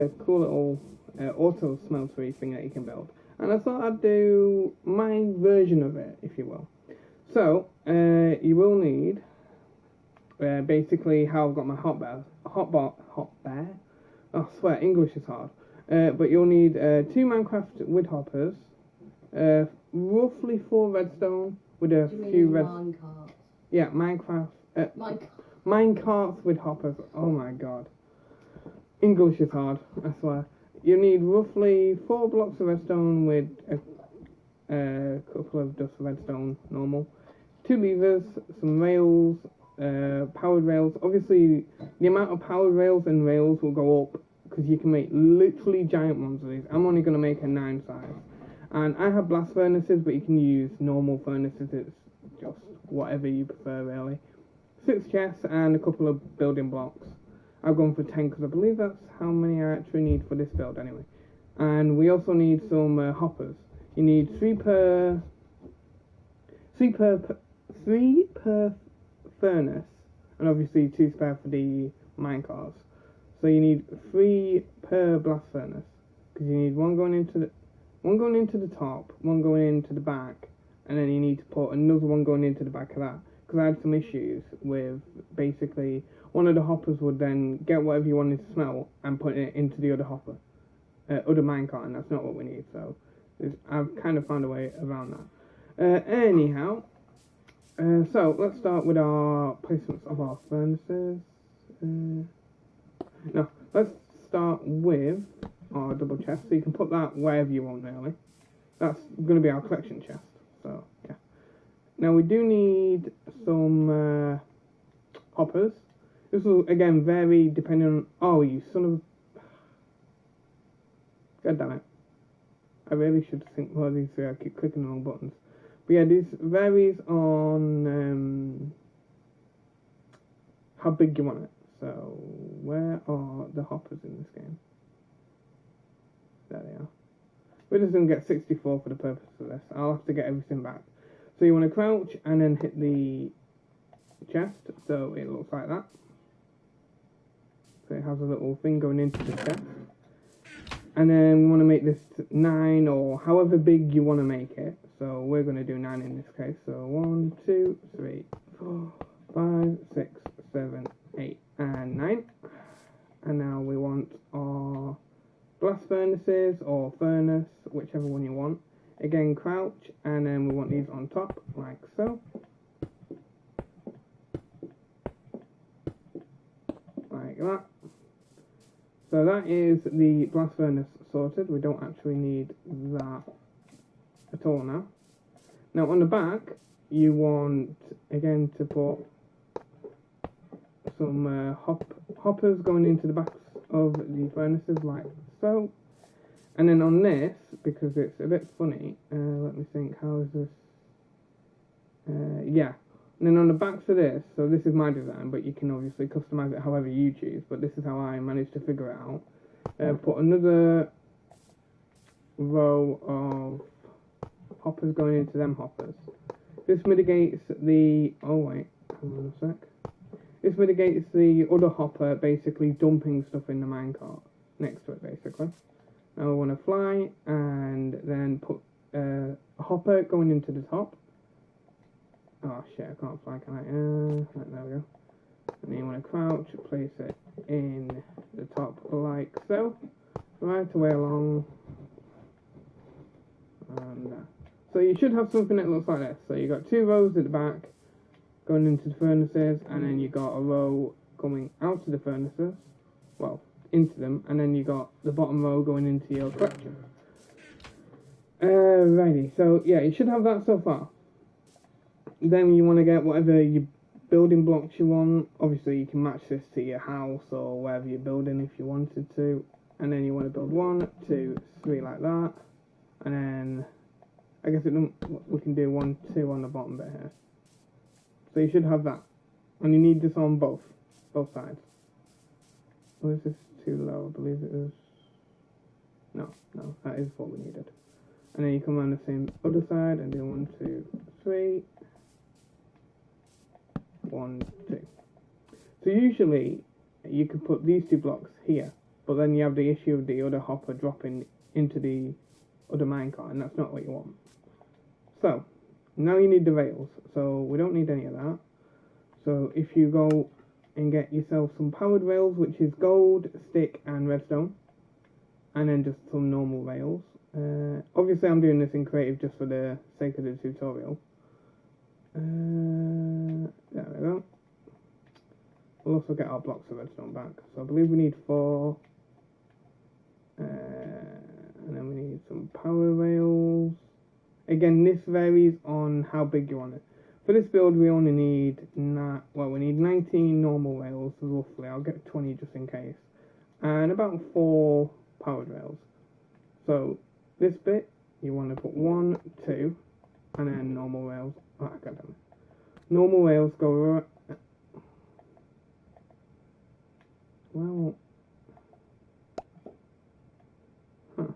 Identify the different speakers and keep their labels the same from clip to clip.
Speaker 1: a cool little auto smeltery thing that you can build. And I thought I'd do my version of it, if you will. So, you will need basically how I've got my hot bear. Oh, I swear, English is hard. But you'll need 2 Minecraft wood hoppers, roughly 4 redstone with a few red.
Speaker 2: Minecart?
Speaker 1: Yeah, Minecraft. Minecarts with hoppers. Oh my god. English is hard, I swear. You need roughly 4 blocks of redstone with a couple of just redstone normal. 2 levers, some rails, powered rails. Obviously, the amount of powered rails and rails will go up because you can make literally giant ones of these. I'm only going to make a 9 size. And I have blast furnaces, but you can use normal furnaces. It's just whatever you prefer, really. 6 chests and a couple of building blocks. I've gone for 10 because I believe that's how many I actually need for this build anyway. And we also need some hoppers. You need 3 per furnace, and obviously 2 spare for the minecarts. So you need 3 per blast furnace because you need one going into the top, one going into the back, and then you need to put another one going into the back of that. Because I had some issues with basically one of the hoppers would then get whatever you wanted to smelt and put it into the other hopper, other minecart, and that's not what we need. So I've kind of found a way around that. Anyhow, so let's start with our placements of our furnaces. No, let's start with our double chest. So you can put that wherever you want, really. That's going to be our collection chest. So yeah. Now we do need some hoppers. This will again vary depending on. Oh, you son of. God damn it! I really should think more of these. I keep clicking the wrong buttons. But yeah, this varies on how big you want it. So where are the hoppers in this game? There they are. We're just going to get 64 for the purpose of this. I'll have to get everything back. So you want to crouch and then hit the chest, so it looks like that. So it has a little thing going into the chest. And then we want to make this 9 or however big you want to make it. So we're going to do 9 in this case. So 1, 2, 3, 4, 5, 6, 7, 8, and 9. And now we want our blast furnaces or furnace, whichever one you want. Again, crouch, and then we want these on top, like so. Like that. So that is the blast furnace sorted. We don't actually need that at all now. Now on the back, you want, again, to put some hoppers going into the backs of the furnaces, like so. And then on this, because it's a bit funny, let me think, how is this? Yeah. And then on the backs of this, so this is my design, but you can obviously customize it however you choose, but this is how I managed to figure it out. Put another row of hoppers going into them hoppers. This mitigates the, oh wait, hang on a sec. This mitigates the other hopper basically dumping stuff in the minecart next to it, basically. Now we want to fly and then put a hopper going into the top. Oh shit, I can't fly, can I? Right, there we go. And then you want to crouch, place it in the top like so. Right away along. And so you should have something that looks like this. So you got 2 rows at the back going into the furnaces, and then you got a row coming out of the furnaces. Well, into them, and then you got the bottom row going into your collection. Righty, so yeah, you should have that so far. Then you want to get whatever you building blocks you want. Obviously you can match this to your house or wherever you're building if you wanted to. And then you want to build 1, 2, 3 like that. And then I guess we can do 1, 2 on the bottom bit here. So you should have that. And you need this on both sides. Or is this too low? I believe it is. No, that is what we needed. And then you come on the same other side and do 1, 2, 3. 1, 2. So usually you could put these 2 blocks here but then you have the issue of the other hopper dropping into the other minecart, and that's not what you want. So, now you need the rails, so we don't need any of that. So if you go and get yourself some powered rails, which is gold, stick and redstone, and then just some normal rails. Obviously I'm doing this in creative just for the sake of the tutorial. There we go. We'll also get our blocks of redstone back. So I believe we need 4. And then we need some power rails. Again, this varies on how big you want it. For this build, we only need we need 19 normal rails roughly. I'll get 20 just in case, and about 4 powered rails. So this bit you want to put 1, 2, and then normal rails. Oh, goddammit. Normal rails go right. Well, huh.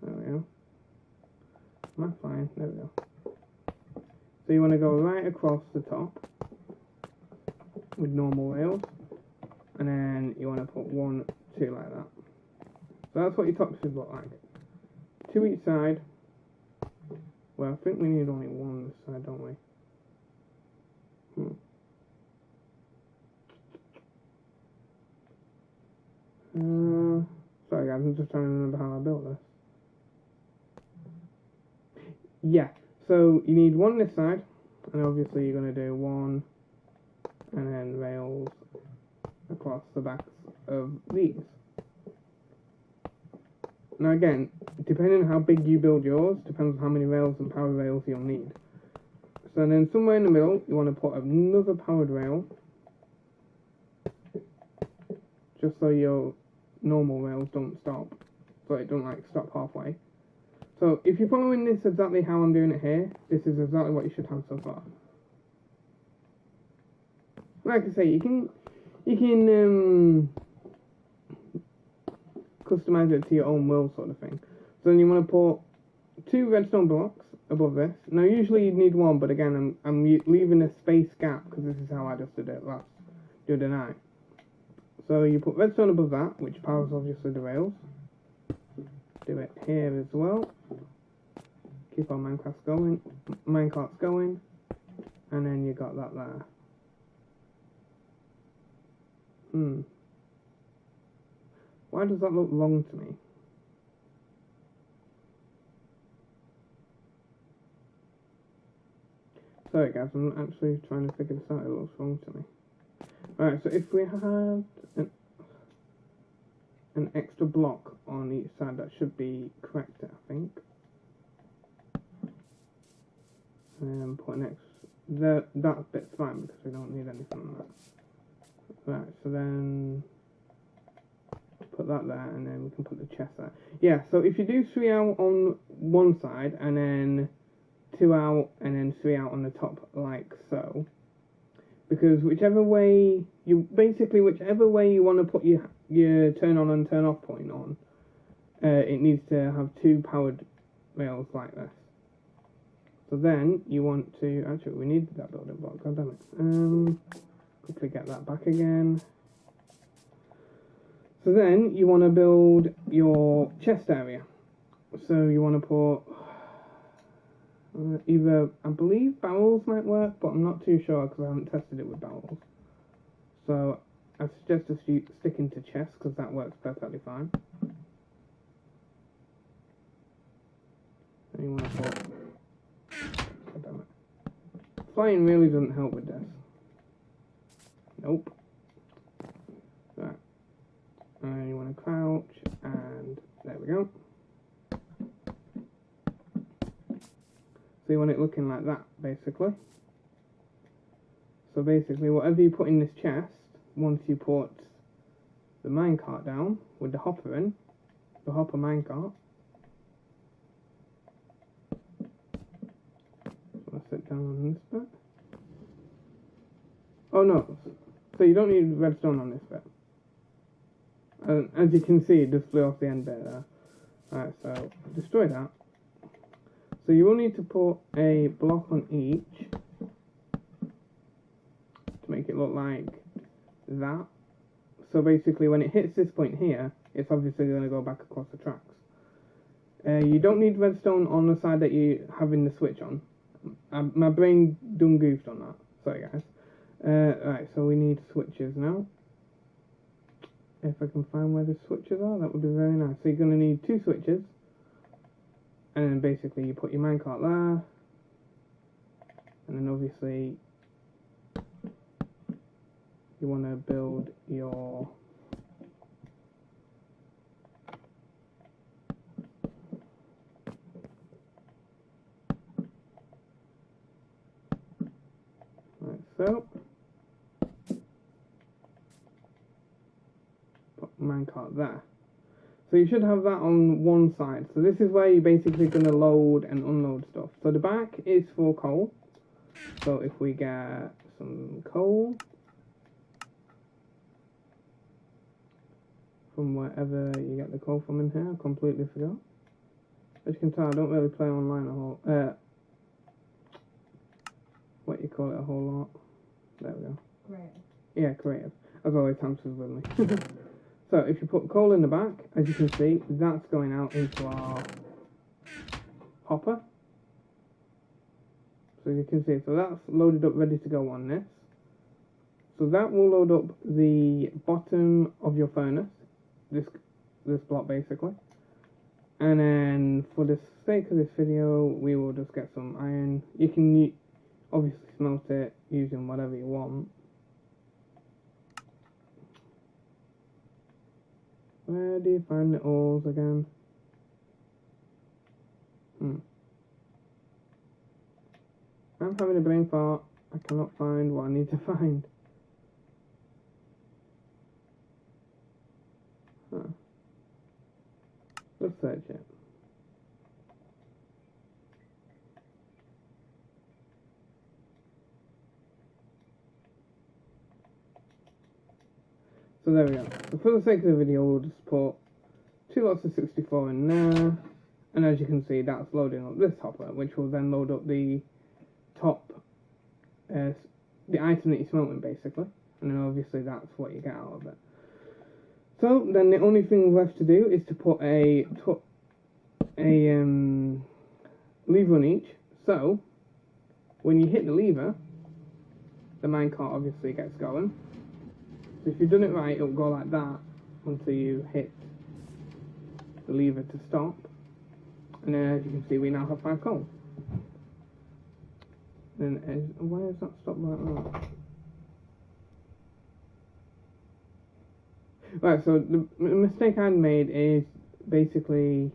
Speaker 1: There we go. Am I fine? There we go. So you want to go right across the top with normal rails, and then you want to put 1, 2 like that. So that's what your top should look like. 2 each side. Well, I think we need only 1 this side, don't we? Sorry guys, I'm just trying to remember how I built this. Yeah, so you need 1 this side, and obviously you're going to do 1, and then rails across the backs of these. Now again, depending on how big you build yours, depends on how many rails and power rails you'll need. So then somewhere in the middle, you want to put another powered rail, just so your normal rails don't stop, so it don't like stop halfway. So if you're following this exactly how I'm doing it here, this is exactly what you should have so far. Like I say, you can customize it to your own will, sort of thing. So then you want to put 2 redstone blocks above this. Now usually you'd need 1, but again I'm leaving a space gap because this is how I just did it the other night. So you put redstone above that, which powers obviously the rails. Do it here as well. Keep our minecarts going, and then you got that there. Why does that look wrong to me? Sorry guys, I'm actually trying to figure this out. It looks wrong to me. Alright, so if we had an extra block on each side, that should be correct, I think. And put an extra, that bit's fine because we don't need anything on that. Right, so then put that there, and then we can put the chest there. Yeah, so if you do 3 out on one side, and then 2 out, and then 3 out on the top, like so, because whichever way you want to put your turn on and turn off point on, it needs to have 2 powered rails like this. So then you want to, actually we need that building block, god damn it. Quickly get that back again. So then you want to build your chest area. So you want to put either, I believe barrels might work, but I'm not too sure because I haven't tested it with barrels. So I suggest just sticking to chests because that works perfectly fine. And you want to put, god damn it. Flying really doesn't help with this. Nope. Right. And you want to crouch, and there we go. So you want it looking like that, basically. So basically, whatever you put in this chest, once you put the minecart down with the hopper in, the hopper minecart. So I'll sit down on this bit. Oh no, so you don't need redstone on this bit. As you can see, it just flew off the end bit there. Alright, so destroy that. So you will need to put a block on each to make it look like that. So So basically, when it hits this point here, it's obviously going to go back across the tracks. You don't need redstone on the side that you having the switch on. My brain done goofed on that. Sorry, guys. Right, so we need switches now. If I can find where the switches are, that would be very nice. So you're going to need 2 switches. And then basically you put your minecart there. And then obviously you want to build your so put minecart there. So you should have that on one side. So this is where you're basically going to load and unload stuff. So the back is for coal. So if we get some coal from wherever you get the coal from in here, I completely forgot. As you can tell, I don't really play online a whole what you call it a whole lot. There we go.
Speaker 2: Creative.
Speaker 1: Yeah, creative. As always, hamsters with me. So if you put coal in the back, as you can see, that's going out into our hopper. So you can see, so that's loaded up, ready to go on this. So that will load up the bottom of your furnace, this block basically. And then for the sake of this video, we will just get some iron. You can obviously smelt it using whatever you want. Where do you find the ores again? I'm having a brain fart. I cannot find what I need to find. Huh. Let's search it. So there we go. So for the sake of the video, we'll just put 2 lots of 64 in there. And as you can see, that's loading up this hopper, which will then load up the top, the item that you're smelting basically. And then obviously that's what you get out of it. So then the only thing left to do is to put a lever on each. So when you hit the lever, the minecart obviously gets going. So if you've done it right, it'll go like that until you hit the lever to stop. And then as you can see, we now have 5 coal. Then why has that stopped like that? Right, so the mistake I made is basically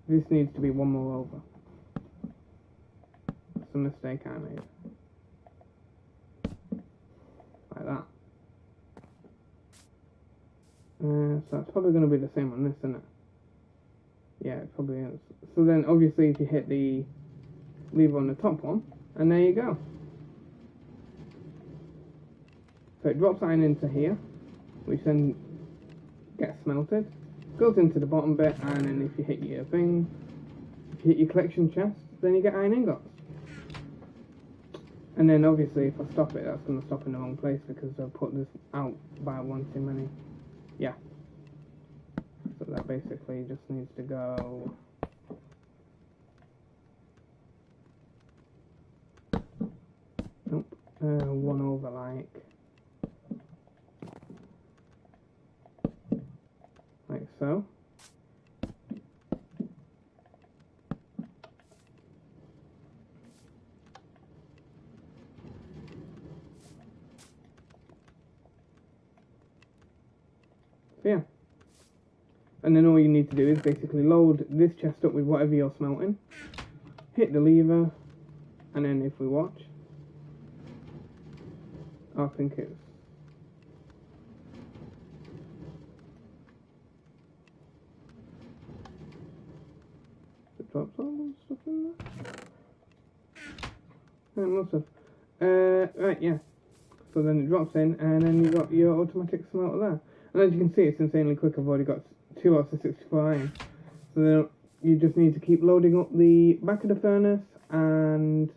Speaker 1: this needs to be one more over. That's a mistake I made. Like that. So that's probably going to be the same on this, isn't it? Yeah, it probably is. So then obviously if you hit the lever on the top one, and there you go. So it drops iron into here, which then gets smelted, goes into the bottom bit, and then if you hit your thing, if you hit your collection chest, then you get iron ingots. And then obviously if I stop it, that's going to stop in the wrong place because I've put this out by one too many. Yeah. So that basically just needs to go. Nope. One over like so. So yeah. And then all you need to do is basically load this chest up with whatever you're smelting, hit the lever, and then if we watch, I think it's it drops all the stuff in there. It must have. Right, yeah. So then it drops in, and then you got your automatic smelter there. And as you can see, it's insanely quick. I've already got 2 lots of 64 iron. So then you just need to keep loading up the back of the furnace and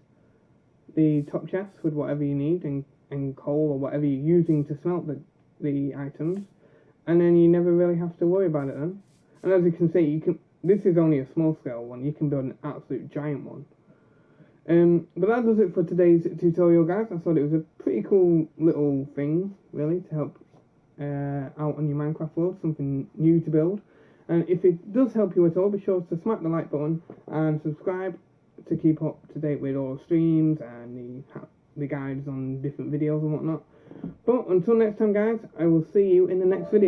Speaker 1: the top chest with whatever you need and coal or whatever you're using to smelt the items, and then you never really have to worry about it then. And as you can see, this is only a small scale one, you can build an absolute giant one. But that does it for today's tutorial, guys. I thought it was a pretty cool little thing, really, to help out on your Minecraft world, something new to build. And if it does help you at all, be sure to smack the like button and subscribe to keep up to date with all the streams and the guides on different videos and whatnot. But until next time, guys, I will see you in the next video.